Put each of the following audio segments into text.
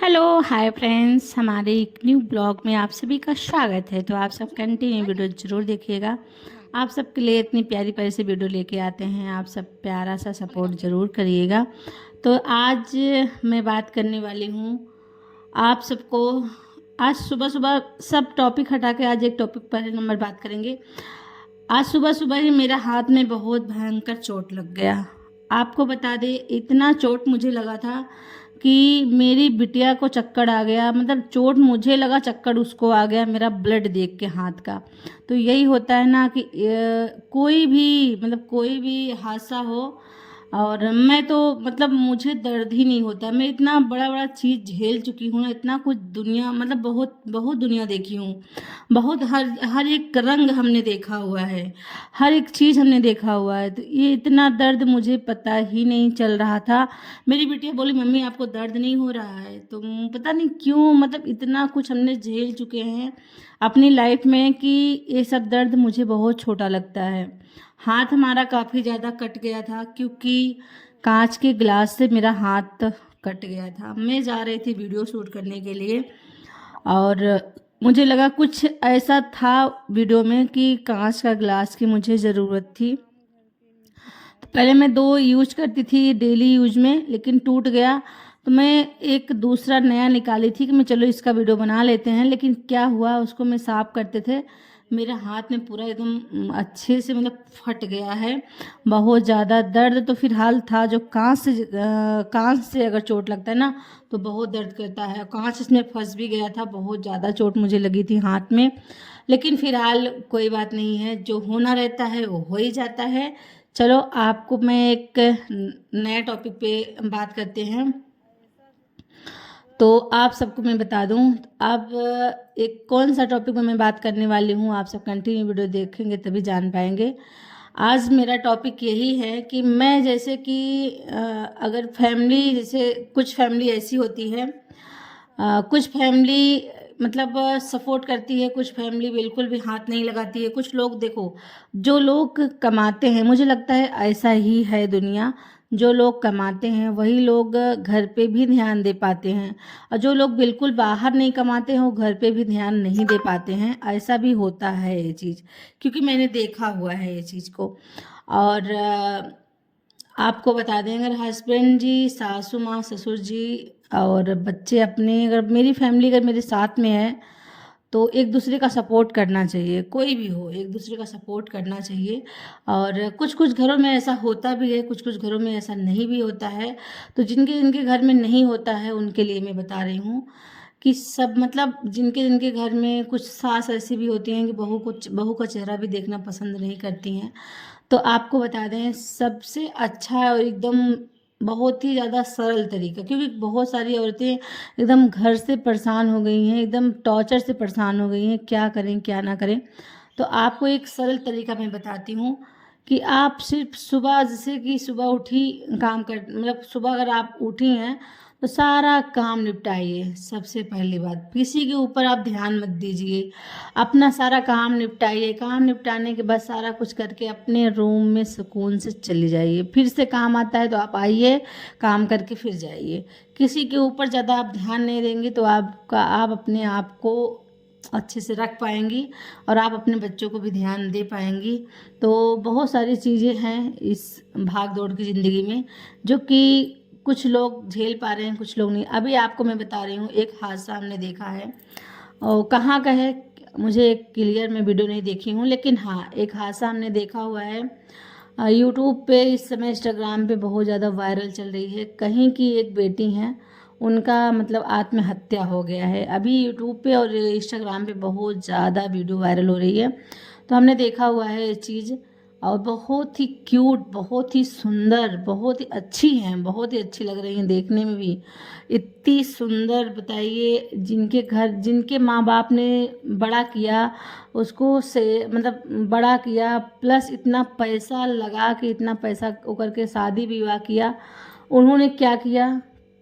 Hello hi friends, हमारे एक new blog में आप सभी का स्वागत है। तो आप सब कंटिन्यू वीडियो ज़रूर देखिएगा। आप सबके लिए इतनी प्यारी प्यारी सी वीडियो लेके आते हैं। आप सब प्यारा सा सपोर्ट ज़रूर करिएगा। तो आज मैं बात करने वाली हूँ आप सबको। आज सुबह सुबह सब टॉपिक हटा के आज एक टॉपिक पर नंबर बात करेंगे। आज सुबह सुबह ही मेरा हाथ में बहुत भयंकर चोट लग गया। आपको बता दें, इतना चोट मुझे लगा था कि मेरी बिटिया को चक्कर आ गया। मतलब चोट मुझे लगा, चक्कर उसको आ गया मेरा ब्लड देख के हाथ का। तो यही होता है ना कि कोई भी हादसा हो और मैं तो मतलब मुझे दर्द ही नहीं होता। मैं इतना बड़ा बड़ा चीज़ झेल चुकी हूँ ना, इतना कुछ दुनिया मतलब बहुत बहुत दुनिया देखी हूँ। बहुत हर हर एक रंग हमने देखा हुआ है, हर एक चीज़ हमने देखा हुआ है। तो ये इतना दर्द मुझे पता ही नहीं चल रहा था। मेरी बिटिया बोली, मम्मी आपको दर्द नहीं हो रहा है? तो पता नहीं क्यों, मतलब इतना कुछ हमने झेल चुके हैं अपनी लाइफ में कि ये सब दर्द मुझे बहुत छोटा लगता है। हाथ हमारा काफ़ी ज़्यादा कट गया था क्योंकि कांच के गिलास से मेरा हाथ कट गया था। मैं जा रही थी वीडियो शूट करने के लिए और मुझे लगा कुछ ऐसा था वीडियो में कि कांच का गिलास की मुझे ज़रूरत थी। तो पहले मैं 2 यूज करती थी डेली यूज में, लेकिन टूट गया। तो मैं एक दूसरा नया निकाली थी कि मैं चलो इसका वीडियो बना लेते हैं। लेकिन क्या हुआ, उसको मैं साफ करते थे मेरे हाथ में पूरा एकदम अच्छे से मतलब फट गया है। बहुत ज़्यादा दर्द तो फिलहाल था। जो कांच से अगर चोट लगता है ना तो बहुत दर्द करता है। कांच इसमें फंस भी गया था, बहुत ज़्यादा चोट मुझे लगी थी हाथ में। लेकिन फिलहाल कोई बात नहीं है, जो होना रहता है वो हो ही जाता है। चलो आपको मैं एक नए टॉपिक पे बात करते हैं। तो आप सबको मैं बता दूं, अब एक कौन सा टॉपिक में मैं बात करने वाली हूं, आप सब कंटिन्यू वीडियो देखेंगे तभी जान पाएंगे। आज मेरा टॉपिक यही है कि मैं जैसे कि अगर फैमिली, जैसे कुछ फैमिली ऐसी होती है, कुछ फैमिली मतलब सपोर्ट करती है, कुछ फैमिली बिल्कुल भी हाथ नहीं लगाती है। कुछ लोग देखो, जो लोग कमाते हैं, मुझे लगता है ऐसा ही है दुनिया। जो लोग कमाते हैं वही लोग घर पे भी ध्यान दे पाते हैं, और जो लोग बिल्कुल बाहर नहीं कमाते हैं वो घर पे भी ध्यान नहीं दे पाते हैं। ऐसा भी होता है ये चीज़, क्योंकि मैंने देखा हुआ है ये चीज़ को। और आपको बता दें, अगर हस्बैंड जी, सासू माँ, ससुर जी और बच्चे अपने, अगर मेरी फैमिली अगर मेरे साथ में है तो एक दूसरे का सपोर्ट करना चाहिए। कोई भी हो, एक दूसरे का सपोर्ट करना चाहिए। और कुछ कुछ घरों में ऐसा होता भी है, कुछ कुछ घरों में ऐसा नहीं भी होता है। तो जिनके जिनके घर में नहीं होता है उनके लिए मैं बता रही हूँ कि सब मतलब जिनके जिनके घर में कुछ सास ऐसी भी होती हैं कि बहू का चेहरा भी देखना पसंद नहीं करती हैं। तो आपको बता दें, सबसे अच्छा और एकदम बहुत ही ज़्यादा सरल तरीका, क्योंकि बहुत सारी औरतें एकदम घर से परेशान हो गई हैं, एकदम टॉर्चर से परेशान हो गई हैं, क्या करें क्या ना करें। तो आपको एक सरल तरीका मैं बताती हूँ कि आप सिर्फ सुबह, जैसे कि सुबह उठी काम कर, मतलब सुबह अगर आप उठी हैं तो सारा काम निपटाइए। सबसे पहली बात, किसी के ऊपर आप ध्यान मत दीजिए, अपना सारा काम निपटाइए। काम निपटाने के बाद सारा कुछ करके अपने रूम में सुकून से चले जाइए। फिर से काम आता है तो आप आइए, काम करके फिर जाइए। किसी के ऊपर ज़्यादा आप ध्यान नहीं देंगे तो आप अपने आप को अच्छे से रख पाएंगी और आप अपने बच्चों को भी ध्यान दे पाएंगी। तो बहुत सारी चीज़ें हैं इस भाग दौड़ की ज़िंदगी में जो कि कुछ लोग झेल पा रहे हैं, कुछ लोग नहीं। अभी आपको मैं बता रही हूँ, एक हादसा हमने देखा है और कहाँ का है मुझे क्लियर मैं वीडियो नहीं देखी हूँ, लेकिन हाँ एक हादसा हमने देखा हुआ है। यूट्यूब पे इस समय, इंस्टाग्राम पे बहुत ज़्यादा वायरल चल रही है। कहीं की एक बेटी हैं, उनका मतलब आत्महत्या हो गया है। अभी यूट्यूब पे और इंस्टाग्राम पे बहुत ज़्यादा वीडियो वायरल हो रही है। तो हमने देखा हुआ है ये चीज़, और बहुत ही क्यूट, बहुत ही सुंदर, बहुत ही अच्छी हैं, बहुत ही अच्छी लग रही हैं देखने में भी। इतनी सुंदर, बताइए, जिनके घर, जिनके माँ बाप ने बड़ा किया उसको, से मतलब बड़ा किया, प्लस इतना पैसा लगा के, इतना पैसा वो करके शादी विवाह किया, उन्होंने क्या किया,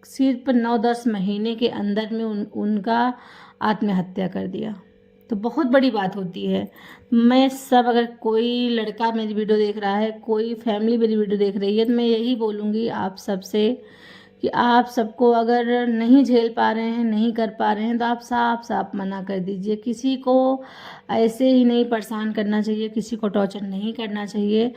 सिर्फ 9-10 महीने के अंदर में उनका आत्महत्या कर दिया। तो बहुत बड़ी बात होती है। मैं सब, अगर कोई लड़का मेरी वीडियो देख रहा है, कोई फैमिली मेरी वीडियो देख रही है, तो मैं यही बोलूँगी आप सबसे कि आप सबको अगर नहीं झेल पा रहे हैं, नहीं कर पा रहे हैं, तो आप साफ साफ मना कर दीजिए। किसी को ऐसे ही नहीं परेशान करना चाहिए, किसी को टॉर्चर नहीं करना चाहिए।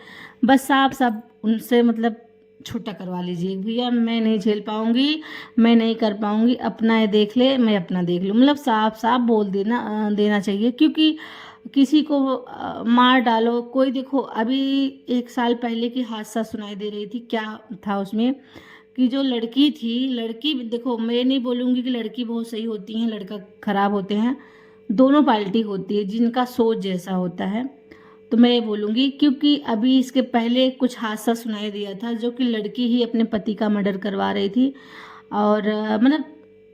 बस साफ साफ उनसे मतलब छुट्टा करवा लीजिए, भैया मैं नहीं झेल पाऊँगी, मैं नहीं कर पाऊँगी, अपना ये देख ले, मैं अपना देख लूँ। मतलब साफ साफ बोल देना चाहिए। क्योंकि किसी को मार डालो, कोई देखो अभी 1 साल पहले की हादसा सुनाई दे रही थी, क्या था उसमें कि जो लड़की थी, लड़की देखो मैं नहीं बोलूँगी कि लड़की बहुत सही होती हैं, लड़का खराब होते हैं, दोनों पार्टी होती है जिनका सोच जैसा होता है। तो मैं ये बोलूँगी, क्योंकि अभी इसके पहले कुछ हादसा सुनाई दिया था जो कि लड़की ही अपने पति का मर्डर करवा रही थी। और मतलब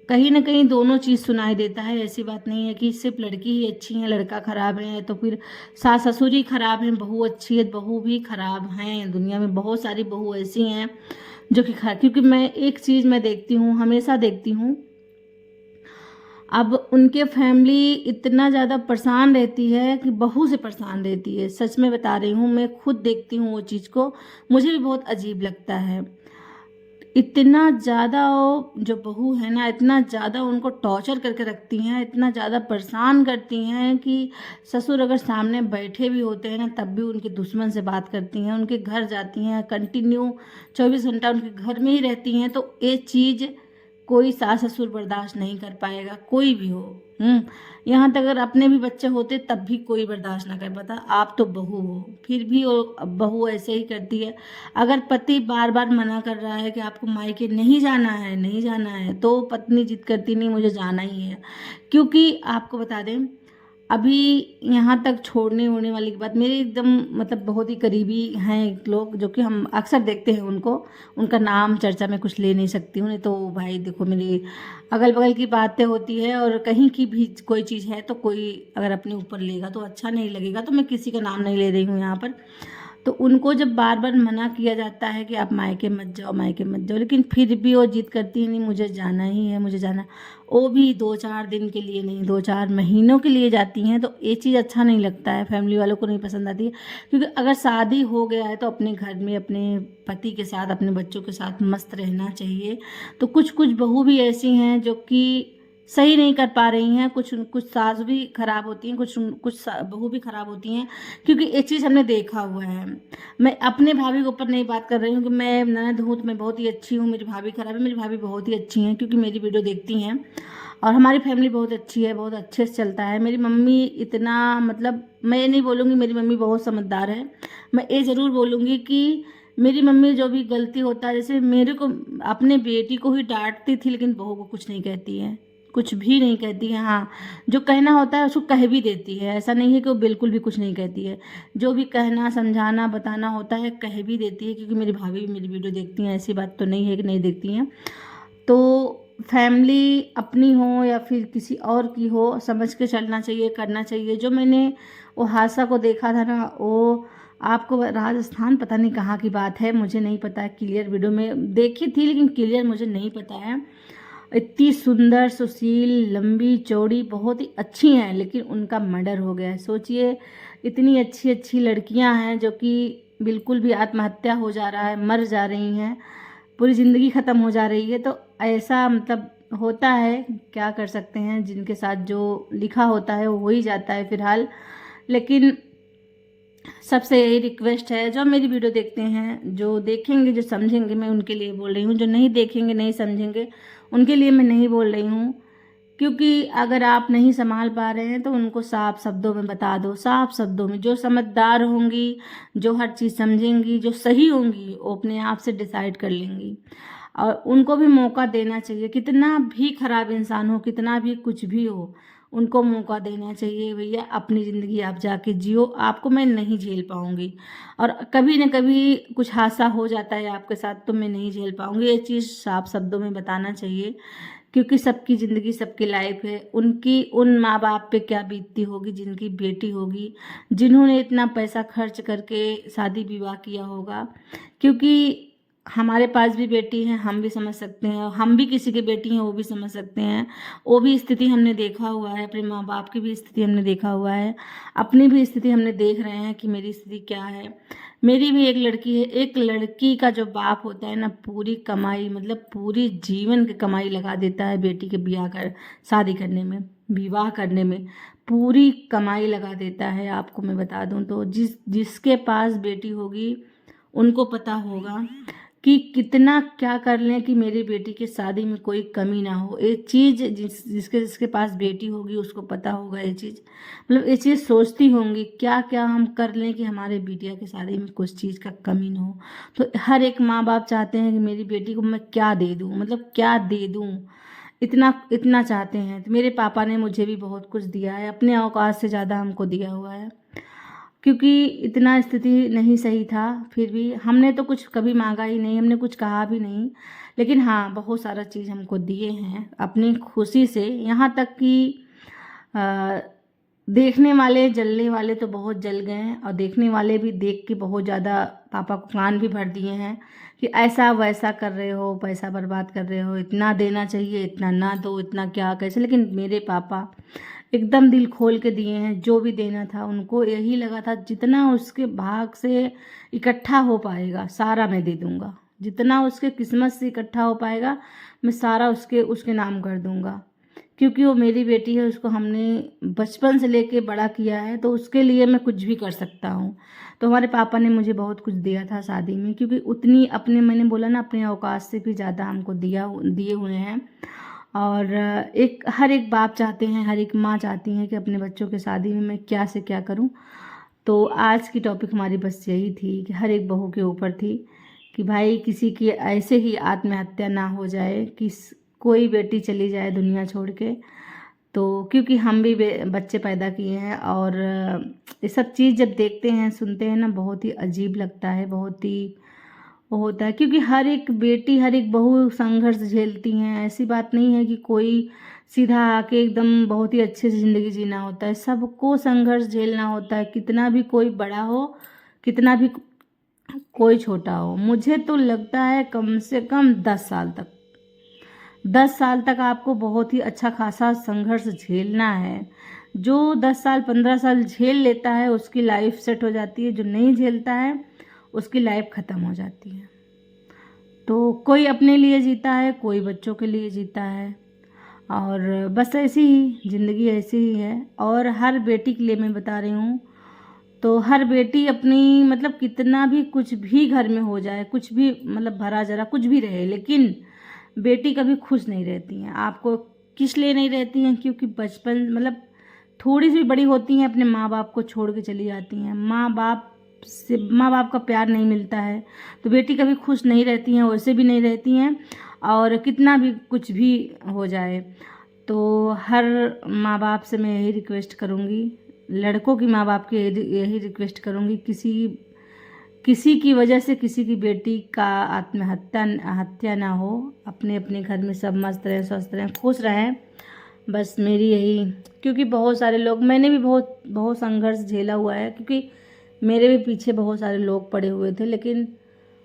कहीं ना कहीं दोनों चीज़ सुनाई देता है। ऐसी बात नहीं है कि सिर्फ लड़की ही अच्छी है, लड़का खराब है, तो फिर सास ससुर ही खराब हैं, बहू अच्छी है, बहू भी खराब हैं। दुनिया में बहुत सारी बहू ऐसी हैं जो कि क्योंकि मैं एक चीज़ मैं देखती हूँ, हमेशा देखती हूँ, अब उनके फैमिली इतना ज़्यादा परेशान रहती है कि बहू से परेशान रहती है। सच में बता रही हूँ, मैं खुद देखती हूँ वो चीज़ को, मुझे भी बहुत अजीब लगता है। इतना ज़्यादा वो जो बहू है ना, इतना ज़्यादा उनको टॉर्चर करके रखती हैं, इतना ज़्यादा परेशान करती हैं कि ससुर अगर सामने बैठे भी होते हैं ना, तब भी उनके दुश्मन से बात करती हैं, उनके घर जाती हैं, कंटिन्यू 24 घंटा उनके घर में ही रहती हैं। तो ये चीज़ कोई सास ससुर बर्दाश्त नहीं कर पाएगा, कोई भी हो। यहाँ तक अगर अपने भी बच्चे होते तब भी कोई बर्दाश्त ना कर पाता। आप तो बहू हो, फिर भी वो बहू ऐसे ही करती है। अगर पति बार बार मना कर रहा है कि आपको मायके नहीं जाना है, नहीं जाना है, तो पत्नी जिद करती नहीं मुझे जाना ही है। क्योंकि आपको बता दें, अभी यहाँ तक छोड़ने वोड़ने वाली की बात, मेरे एकदम मतलब बहुत ही करीबी हैं एक लोग जो कि हम अक्सर देखते हैं उनको, उनका नाम चर्चा में कुछ ले नहीं सकती हूँ, नहीं तो भाई देखो मेरी अगल बगल की बातें होती है, और कहीं की भी कोई चीज़ है तो कोई अगर अपने ऊपर लेगा तो अच्छा नहीं लगेगा, तो मैं किसी का नाम नहीं ले रही हूँ यहाँ पर। तो उनको जब बार बार मना किया जाता है कि आप मायके मत जाओ, मायके मत जाओ, लेकिन फिर भी वो जिद करती है नहीं मुझे जाना ही है, मुझे जाना। वो भी 2-4 दिन के लिए नहीं, 2-4 महीनों के लिए जाती हैं। तो ये चीज़ अच्छा नहीं लगता है, फैमिली वालों को नहीं पसंद आती है। क्योंकि अगर शादी हो गया है तो अपने घर में अपने पति के साथ, अपने बच्चों के साथ मस्त रहना चाहिए। तो कुछ कुछ बहू भी ऐसी हैं जो कि सही नहीं कर पा रही हैं, कुछ कुछ सास भी खराब होती हैं, कुछ बहू भी खराब होती हैं। क्योंकि एक चीज़ हमने देखा हुआ है, मैं अपने भाभी के ऊपर नहीं बात कर रही हूँ कि मैं ननद हूँ तो मैं बहुत ही अच्छी हूँ, मेरी भाभी खराब है, मेरी भाभी बहुत ही अच्छी हैं क्योंकि मेरी वीडियो देखती हैं। और हमारी फैमिली बहुत अच्छी है, बहुत अच्छे से चलता है। मेरी मम्मी इतना मतलब, मैं ये नहीं बोलूँगी मेरी मम्मी बहुत समझदार है, मैं ये ज़रूर बोलूँगी कि मेरी मम्मी जो भी गलती होता है, जैसे मेरे को अपने बेटी को ही डांटती थी लेकिन बहू को कुछ नहीं कहती है, कुछ भी नहीं कहती है। हाँ, जो कहना होता है उसको कह भी देती है, ऐसा नहीं है कि वो बिल्कुल भी कुछ नहीं कहती है। जो भी कहना समझाना बताना होता है कह भी देती है, क्योंकि मेरी भाभी भी मेरी वीडियो देखती हैं, ऐसी बात तो नहीं है कि नहीं देखती हैं। तो फैमिली अपनी हो या फिर किसी और की हो, समझ के चलना चाहिए, करना चाहिए। जो मैंने वो हादसा को देखा था ना, वो आपको राजस्थान पता नहीं कहाँ की बात है, मुझे नहीं पता है, क्लियर वीडियो में देखी थी लेकिन क्लियर मुझे नहीं पता है। इतनी सुंदर सुशील लंबी चौड़ी बहुत ही अच्छी हैं, लेकिन उनका मर्डर हो गया है। सोचिए, इतनी अच्छी अच्छी लड़कियां हैं जो कि बिल्कुल भी आत्महत्या हो जा रहा है, मर जा रही हैं, पूरी ज़िंदगी ख़त्म हो जा रही है। तो ऐसा मतलब होता है, क्या कर सकते हैं, जिनके साथ जो लिखा होता है वो हो ही जाता है फिलहाल। लेकिन सबसे यही रिक्वेस्ट है, जो मेरी वीडियो देखते हैं, जो देखेंगे जो समझेंगे, मैं उनके लिए बोल रही हूँ, जो नहीं देखेंगे नहीं समझेंगे उनके लिए मैं नहीं बोल रही हूँ। क्योंकि अगर आप नहीं संभाल पा रहे हैं तो उनको साफ शब्दों में बता दो, साफ शब्दों में। जो समझदार होंगी, जो हर चीज़ समझेंगी, जो सही होंगी, वो अपने आप से डिसाइड कर लेंगी। और उनको भी मौका देना चाहिए, कितना भी खराब इंसान हो, कितना भी कुछ भी हो, उनको मौका देना चाहिए। भैया अपनी ज़िंदगी आप जाके जियो, आपको मैं नहीं झेल पाऊँगी। और कभी न कभी कुछ हादसा हो जाता है आपके साथ तो मैं नहीं झेल पाऊँगी, ये चीज़ साफ शब्दों में बताना चाहिए। क्योंकि सबकी ज़िंदगी, सबकी लाइफ है, उनकी उन माँ बाप पे क्या बीतती होगी जिनकी बेटी होगी, जिन्होंने इतना पैसा खर्च करके शादी विवाह किया होगा। क्योंकि हमारे पास भी बेटी है, हम भी समझ सकते हैं, हम भी किसी की बेटी हैं वो भी समझ सकते हैं। वो भी स्थिति हमने देखा हुआ है, अपने माँ बाप की भी स्थिति हमने देखा हुआ है, अपनी भी स्थिति हमने देख रहे हैं कि मेरी स्थिति क्या है। मेरी भी एक लड़की है। एक लड़की का जो बाप होता है ना, पूरी कमाई मतलब पूरी जीवन की कमाई लगा देता है बेटी के शादी करने में, विवाह करने में पूरी कमाई लगा देता है। आपको मैं बता दूं तो जिसके पास बेटी होगी उनको पता होगा कि कितना क्या कर लें कि मेरी बेटी की शादी में कोई कमी ना हो। एक चीज़ जिसके जिसके पास बेटी होगी उसको पता होगा ये चीज़, मतलब ये चीज़ सोचती होंगी क्या क्या हम कर लें कि हमारे बिटिया की शादी में कुछ चीज़ का कमी ना हो। तो हर एक माँ बाप चाहते हैं कि मेरी बेटी को मैं क्या दे दूँ, मतलब क्या दे दूँ, इतना इतना चाहते हैं। तो मेरे पापा ने मुझे भी बहुत कुछ दिया है, अपने औकात से ज़्यादा हमको दिया हुआ है, क्योंकि इतना स्थिति नहीं सही था। फिर भी हमने तो कुछ कभी मांगा ही नहीं, हमने कुछ कहा भी नहीं, लेकिन हाँ बहुत सारा चीज़ हमको दिए हैं अपनी खुशी से। यहाँ तक कि अ, देखने वाले जलने वाले तो बहुत जल गए हैं, और देखने वाले भी देख के बहुत ज़्यादा पापा को कान भी भर दिए हैं कि ऐसा वैसा कर रहे हो, पैसा बर्बाद कर रहे हो, इतना देना चाहिए, इतना ना दो, इतना क्या कैसे। लेकिन मेरे पापा एकदम दिल खोल के दिए हैं। जो भी देना था उनको यही लगा था जितना उसके भाग से इकट्ठा हो पाएगा सारा मैं दे दूंगा, जितना उसके किस्मत से इकट्ठा हो पाएगा मैं सारा उसके उसके नाम कर दूंगा, क्योंकि वो मेरी बेटी है, उसको हमने बचपन से लेके बड़ा किया है, तो उसके लिए मैं कुछ भी कर सकता हूँ। तो हमारे पापा ने मुझे बहुत कुछ दिया था शादी में, क्योंकि उतनी अपने, मैंने बोला ना, अपने औकात से भी ज़्यादा हमको दिए हुए हैं। और हर एक बाप चाहते हैं, हर एक माँ चाहती हैं कि अपने बच्चों की शादी में मैं क्या से क्या करूं। तो आज की टॉपिक हमारी बस यही थी कि हर एक बहू के ऊपर थी कि भाई किसी की ऐसे ही आत्महत्या ना हो जाए कि कोई बेटी चली जाए दुनिया छोड़ के। तो क्योंकि हम भी बच्चे पैदा किए हैं, और ये सब चीज़ जब देखते हैं सुनते हैं ना, बहुत ही अजीब लगता है, बहुत ही वो होता है, क्योंकि हर एक बेटी हर एक बहू संघर्ष झेलती हैं। ऐसी बात नहीं है कि कोई सीधा आके एकदम बहुत ही अच्छे से ज़िंदगी जीना होता है, सबको संघर्ष झेलना होता है, कितना भी कोई बड़ा हो, कितना भी कोई छोटा हो। मुझे तो लगता है कम से कम 10 साल तक, 10 साल तक आपको बहुत ही अच्छा खासा संघर्ष झेलना है। जो 10 साल 15 साल झेल लेता है उसकी लाइफ सेट हो जाती है, जो नहीं झेलता है उसकी लाइफ ख़त्म हो जाती है। तो कोई अपने लिए जीता है, कोई बच्चों के लिए जीता है, और बस ऐसी ही ज़िंदगी ऐसी ही है। और हर बेटी के लिए मैं बता रही हूँ, तो हर बेटी अपनी, मतलब कितना भी कुछ भी घर में हो जाए, कुछ भी मतलब भरा जरा कुछ भी रहे, लेकिन बेटी कभी खुश नहीं रहती हैं। आपको किस लिए नहीं रहती हैं? क्योंकि बचपन मतलब थोड़ी सी बड़ी होती हैं अपने माँ बाप को छोड़ के चली जाती हैं, माँ बाप का प्यार नहीं मिलता है, तो बेटी कभी खुश नहीं रहती हैं, वैसे भी नहीं रहती हैं। और कितना भी कुछ भी हो जाए, तो हर माँ बाप से मैं यही रिक्वेस्ट करूँगी, लड़कों की माँ बाप की यही रिक्वेस्ट करूँगी, किसी की वजह से किसी की बेटी का हत्या ना हो। अपने अपने घर में सब मस्त रहें, स्वस्थ रहें, खुश रहें, बस मेरी यही। क्योंकि बहुत सारे लोग, मैंने भी बहुत बहुत संघर्ष झेला हुआ है, क्योंकि मेरे भी पीछे बहुत सारे लोग पड़े हुए थे, लेकिन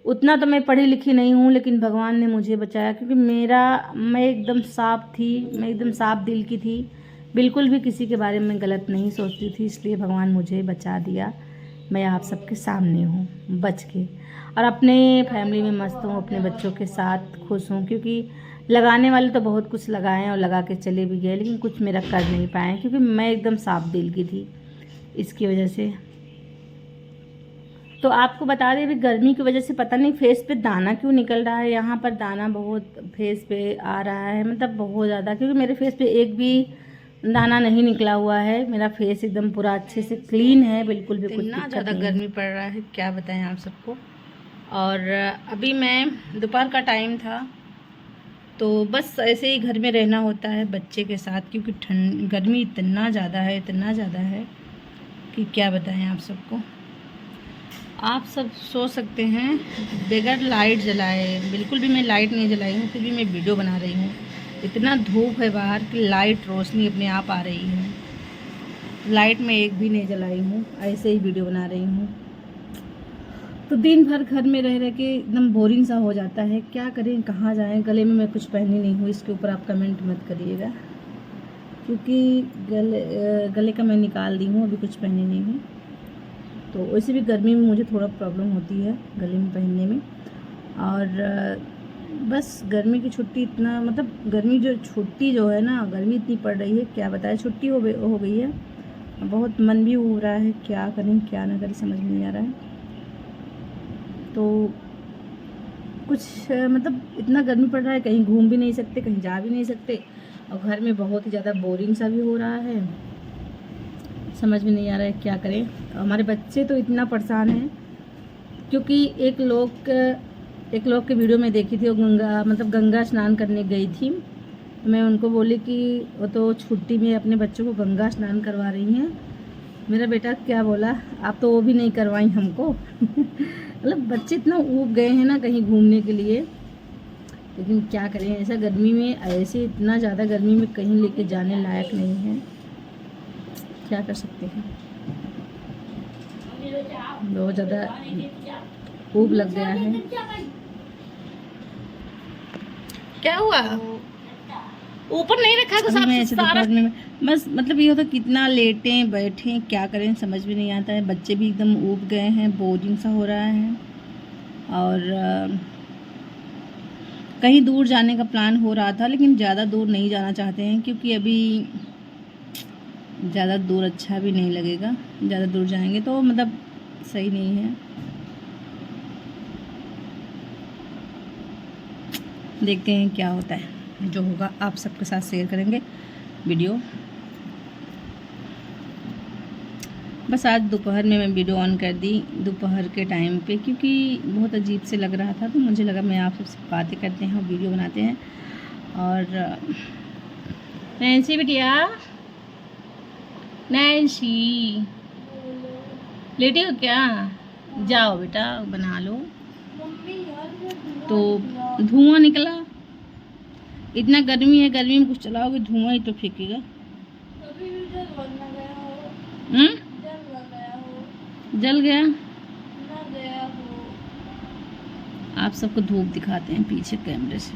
उतना तो मैं पढ़ी लिखी नहीं हूँ, लेकिन भगवान ने मुझे बचाया, क्योंकि मैं एकदम साफ थी, मैं एकदम साफ दिल की थी, बिल्कुल भी किसी के बारे में गलत नहीं सोचती थी, इसलिए भगवान मुझे बचा दिया। मैं आप सबके सामने हूँ बच के, और अपने फैमिली में मस्त हूँ, अपने बच्चों के साथ खुश हूँ। क्योंकि लगाने वाले तो बहुत कुछ लगाए और लगा के चले भी गए, लेकिन कुछ मेरा कर नहीं पाए, क्योंकि मैं एकदम साफ दिल की थी, इसकी वजह से। तो आपको बता दें, अभी गर्मी की वजह से पता नहीं फेस पे दाना क्यों निकल रहा है। यहाँ पर दाना बहुत फेस पे आ रहा है, मतलब बहुत ज़्यादा, क्योंकि मेरे फेस पे एक भी दाना नहीं निकला हुआ है। मेरा फेस एकदम पूरा अच्छे से क्लीन है, बिल्कुल भी कुछ दिक्कत ज़्यादा गर्मी पड़ रहा है, क्या बताएं आप सबको। और अभी मैं दोपहर का टाइम था, तो बस ऐसे ही घर में रहना होता है बच्चे के साथ, क्योंकि गर्मी इतना ज़्यादा है, इतना ज़्यादा है कि क्या बताएं आप सबको। आप सब सोच सकते हैं बगैर लाइट जलाए, बिल्कुल भी मैं लाइट नहीं जलाई हूँ, फिर भी मैं वीडियो बना रही हूँ। इतना धूप है बाहर कि लाइट रोशनी अपने आप आ रही है, लाइट में एक भी नहीं जलाई हूँ, ऐसे ही वीडियो बना रही हूँ। तो दिन भर घर में रह के एकदम बोरिंग सा हो जाता है, क्या करें, कहाँ जाएं। गले में मैं कुछ पहनी नहीं हूँ, इसके ऊपर आप कमेंट मत करिएगा, क्योंकि गले का मैं निकाल दी हूँ, अभी कुछ पहनी नहीं हूँ। तो वैसे भी गर्मी में मुझे थोड़ा प्रॉब्लम होती है गले में पहनने में। और बस गर्मी की छुट्टी इतना मतलब गर्मी जो छुट्टी जो है ना, गर्मी इतनी पड़ रही है क्या बताएं, छुट्टी हो गई है। बहुत मन भी हो रहा है, क्या करें क्या ना करें समझ में नहीं आ रहा है। तो कुछ मतलब इतना गर्मी पड़ रहा है, कहीं घूम भी नहीं सकते, कहीं जा भी नहीं सकते, और घर में बहुत ही ज़्यादा बोरिंग सा भी हो रहा है। समझ में नहीं आ रहा है क्या करें। हमारे बच्चे तो इतना परेशान हैं, क्योंकि एक लोग के वीडियो में देखी थी, वो गंगा स्नान करने गई थी। मैं उनको बोली कि वो तो छुट्टी में अपने बच्चों को गंगा स्नान करवा रही हैं। मेरा बेटा क्या बोला, आप तो वो भी नहीं करवाई हमको। मतलब बच्चे इतना ऊब गए हैं ना कहीं घूमने के लिए, लेकिन क्या करें, ऐसा गर्मी में, ऐसे इतना ज़्यादा गर्मी में कहीं लेके जाने लायक नहीं है, क्या कर सकते हैं। बहुत ज़्यादा ऊब लग गया है। क्या हुआ, ऊपर नहीं रखा तो सारा में बस मतलब ये होता कितना लेटें बैठें, क्या करें समझ में नहीं आता है। बच्चे भी एकदम ऊब गए हैं, बोरिंग सा हो रहा है। और कहीं दूर जाने का प्लान हो रहा था, लेकिन ज़्यादा दूर नहीं जाना चाहते हैं, क्योंकि अभी ज़्यादा दूर अच्छा भी नहीं लगेगा। ज़्यादा दूर जाएंगे तो मतलब सही नहीं है। देखते हैं क्या होता है, जो होगा आप सबके साथ शेयर करेंगे वीडियो। बस आज दोपहर में मैं वीडियो ऑन कर दी, दोपहर के टाइम पे, क्योंकि बहुत अजीब से लग रहा था, तो मुझे लगा मैं आप सबसे बातें करते हैं और वीडियो बनाते हैं। और नैन्सी बिटिया, नैन्सी लेटी हो क्या, जाओ बेटा बना लो। तो धुआं निकला, इतना गर्मी है, गर्मी में कुछ चलाओगे धुआं ही तो फेंकेगा। जल गया। आप सबको धूप दिखाते हैं पीछे कैमरे से,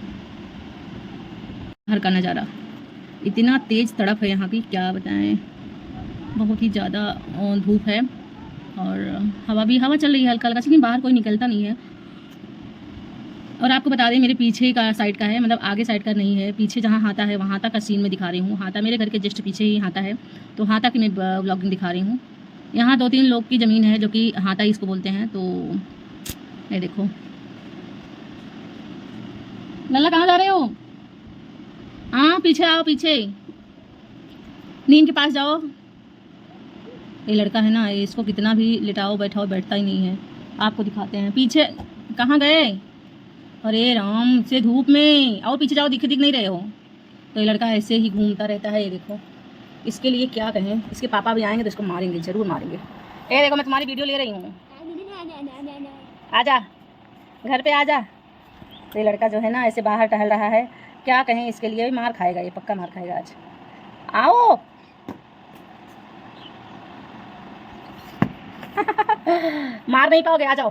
बाहर का नज़ारा। इतना तेज तड़प है यहाँ की, क्या बताएं, बहुत ही ज़्यादा धूप है। और हवा चल रही है हल्का हल्का, लेकिन बाहर कोई निकलता नहीं है। और आपको बता दें, मेरे पीछे का साइड का है, मतलब आगे साइड का नहीं है, पीछे जहाँ हाथा है वहाँ तक का सीन में दिखा रही हूँ। हाथा मेरे घर के जस्ट पीछे ही हाथा है, तो हाथा की मैं व्लॉगिंग दिखा रही हूँ। यहाँ 2-3 लोग की ज़मीन है, जो कि हाथा ही इसको बोलते हैं। तो ये देखो, लल्ला कहाँ जा रहे हो, हाँ पीछे आओ, पीछे नीम के पास जाओ। ये लड़का है ना, इसको कितना भी लिटाओ बैठाओ बैठता ही नहीं है। आपको दिखाते हैं, पीछे कहाँ गए, अरे राम से धूप में आओ, पीछे जाओ, दिख नहीं रहे हो। तो ये लड़का ऐसे ही घूमता रहता है। ये देखो, इसके लिए क्या कहें, इसके पापा भी आएंगे तो इसको मारेंगे, ज़रूर मारेंगे। ये देखो, मैं तुम्हारी वीडियो ले रही हूँ, आजा घर पे आजा। तो ये लड़का जो है ना ऐसे बाहर टहल रहा है, क्या कहें, इसके लिए भी मार खाएगा, ये पक्का मार खाएगा आज। आओ मार नहीं पाओगे, आ जाओ।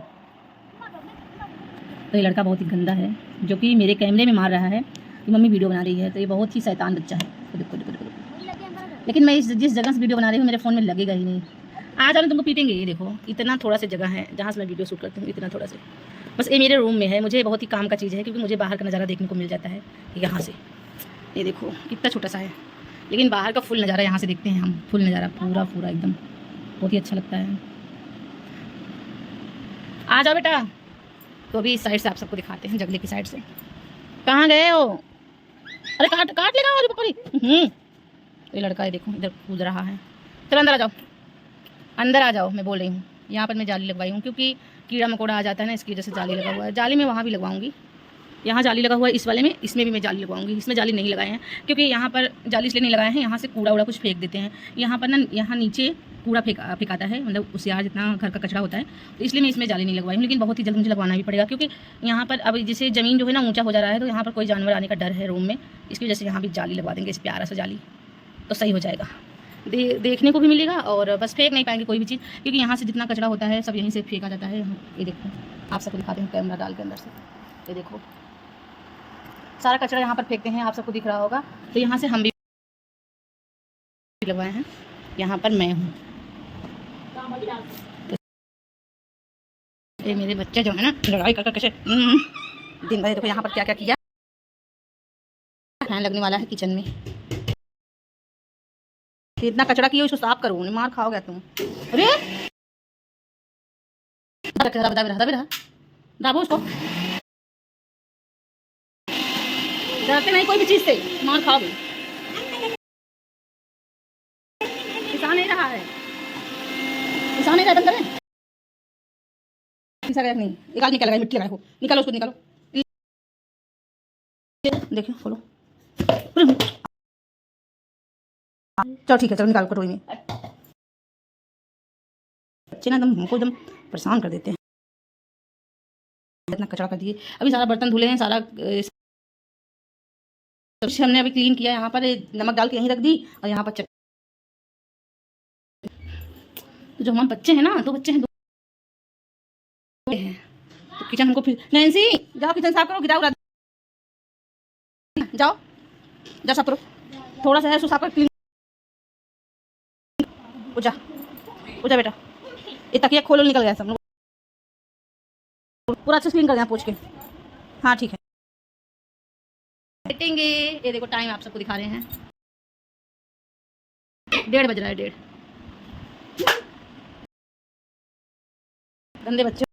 तो ये लड़का बहुत ही गंदा है, जो कि मेरे कैमरे में मार रहा है कि मम्मी वीडियो बना रही है। तो ये बहुत ही शैतान बच्चा है। देखो देखो देखो, लेकिन मैं जिस जगह से वीडियो बना रही हूँ मेरे फ़ोन में लगेगा ही नहीं। आ जाओ, तुमको पीटेंगे। ये देखो, इतना थोड़ा सा जगह है जहाँ से मैं वीडियो शूट करती हूँ, इतना थोड़ा सा बस। ये मेरे रूम में है, मुझे बहुत ही काम का चीज़ है, क्योंकि मुझे बाहर का नज़ारा देखने को मिल जाता है यहाँ से। ये देखो कितना छोटा सा है, लेकिन बाहर का फुल नज़ारा यहाँ से देखते हैं हम, फुल नज़ारा पूरा एकदम बहुत ही अच्छा लगता है। आ जाओ बेटा। तो अभी इस साइड से आप सबको दिखाते हैं, जंगले की साइड से। कहाँ गए हो, अरे काट लेगा और पकड़ी। ये लड़का है देखो, इधर कूद रहा है। चलो अंदर आ जाओ, अंदर आ जाओ, मैं बोल रही हूँ। यहाँ पर मैं जाली लगवाई हूँ, क्योंकि कीड़ा मकोड़ा आ जाता है ना, इसकी वजह से जाली लगा हुआ है। जाली मैं वहाँ भी लगवाऊंगी, यहाँ जाली लगा हुआ है इस वाले में, इसमें भी मैं जाली लगवाऊंगी। इसमें जाली नहीं लगाए हैं, क्योंकि यहाँ पर जाली इसलिए नहीं लगाए हैं, यहाँ से कूड़ा उड़ा कुछ फेंक देते हैं। यहाँ पर ना, यहाँ नीचे कूड़ा फेंकाता है, मतलब उस यार जितना घर का कचरा होता है, तो इसलिए मैं इसमें जाली नहीं लगवाई हूँ। लेकिन बहुत ही जल्द मुझे लगवाना भी पड़ेगा, क्योंकि यहाँ पर अब जैसे ज़मीन जो है ना ऊँचा हो जा रहा है, तो यहाँ पर कोई जानवर आने का डर है रूम में। इसकी वजह से यहाँ भी जाली लगवा देंगे, इस प्यारा सा जाली, तो सही हो जाएगा। देखने को भी मिलेगा, और बस फेंक नहीं पाएंगे कोई भी चीज़, क्योंकि यहाँ से जितना कचरा होता है सब यहीं से फेंका जाता है। ये देखो, आप सबको दिखाते हैं कैमरा डाल के अंदर से। ये देखो, सारा कचरा यहाँ पर फेंकते हैं, आप सबको दिख रहा होगा। तो यहाँ से हम भी लगवाए हैं, यहाँ पर मैं हूँ। ये मेरे बच्चे जो है ना लड़ाई कर कैसे दिन भर देखो यहाँ पर क्या क्या किया। फैन लगने वाला है किचन में, इतना कचरा किया उसको साफ करूँ, मार खाओगे तुम। अरे दाबो उसको, डरते नहीं कोई भी चीज से, मार खाओगे। किसान नहीं रहा है, किसान नहीं रहा, बंद करें। नहीं, एक आदमी क्या लगाई, मिट्टी लगाई हो, निकालो उसको, निकालो। देखिए खोलो, चलो ठीक है, चलो निकालो कटोरी में। बच्चे ना एकदम हमको एकदम परेशान कर देते हैं, इतना कचरा कर दिए। अभी सारा बर्तन धुले हैं, सारा हमने अभी क्लीन किया। यहाँ पर नमक डाल के यहीं रख दी, और यहाँ पर तो जो हमारे बच्चे हैं ना, दो बच्चे हैं, हैं तो किचन हमको फिर नैन्सी जाओ किचन साफ करो, गिरा उड़ा जाओ, जा साफ करो, थोड़ा सा है उसको साफ कर, क्लीन उजा उजा बेटा। ये तकिया खोलो, निकल गया सब लोग, पूरा अच्छे से क्लीन कर दिया पोंछ के। हाँ ठीक है, बैठेंगे। ये देखो टाइम आप सबको दिखा रहे हैं, 1:30 बज रहा है, 1:30। गंदे बच्चे।